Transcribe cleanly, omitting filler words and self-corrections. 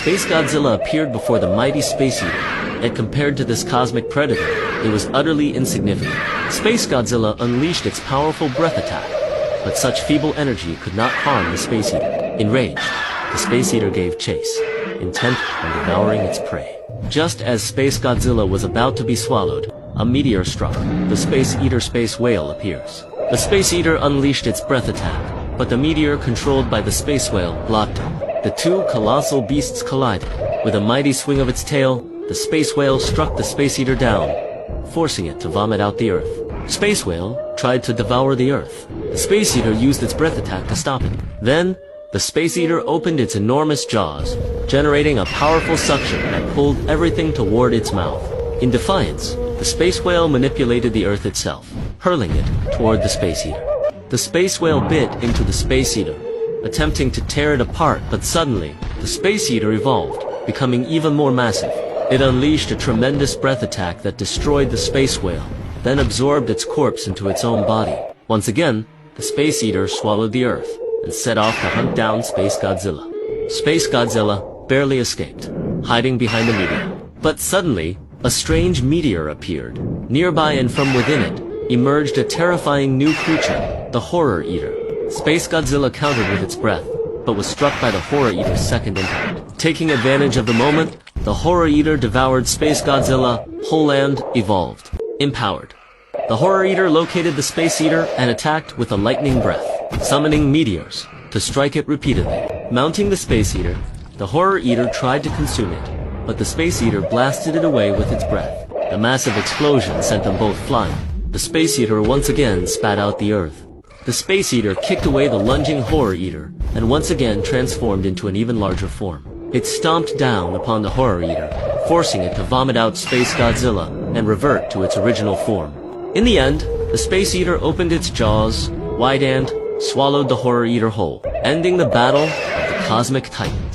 Space Godzilla appeared before the mighty Space Eater, yet compared to this cosmic predator, it was utterly insignificant. Space Godzilla unleashed its powerful breath attack, but such feeble energy could not harm the Space Eater. Enraged, the Space Eater gave chase, intent on devouring its prey. Just as Space Godzilla was about to be swallowed, a meteor struck. The Space Eater space whale appears. The Space Eater unleashed its breath attack, but the meteor controlled by the space whale blocked it. The two colossal beasts collided. With a mighty swing of its tail, the space whale struck the Space Eater down, forcing it to vomit out the Earth. Space whale tried to devour the Earth. The Space Eater used its breath attack to stop it. Then, the Space Eater opened its enormous jaws, generating a powerful suction that pulled everything toward its mouth. In defiance, the space whale manipulated the Earth itself, hurling it toward the Space Eater. The space whale bit into the Space Eater, attempting to tear it apart, but suddenly, the Space Eater evolved, becoming even more massive. It unleashed a tremendous breath attack that destroyed the space whale, then absorbed its corpse into its own body. Once again, the Space Eater swallowed the Earth and set off to hunt down Space Godzilla. Space Godzilla barely escaped, hiding behind a meteor. But suddenly, a strange meteor appeared. Nearby and from within it, emerged a terrifying new creature, the Horror Eater. Space Godzilla countered with its breath, but was struck by the Horror Eater's second impact. Taking advantage of the moment, the Horror Eater devoured Space Godzilla, whole and evolved. Empowered, the Horror Eater located the Space Eater and attacked with a lightning breath, summoning meteors to strike it repeatedly. Mounting the Space Eater, the Horror Eater tried to consume it, but the Space Eater blasted it away with its breath. The massive explosion sent them both flying. The Space Eater once again spat out the Earth. The Space Eater kicked away the lunging Horror Eater, and once again transformed into an even larger form. It stomped down upon the Horror Eater, forcing it to vomit out Space Godzilla and revert to its original form. In the end, the Space Eater opened its jaws wide and swallowed the Horror Eater whole, ending the battle of the Cosmic Titans.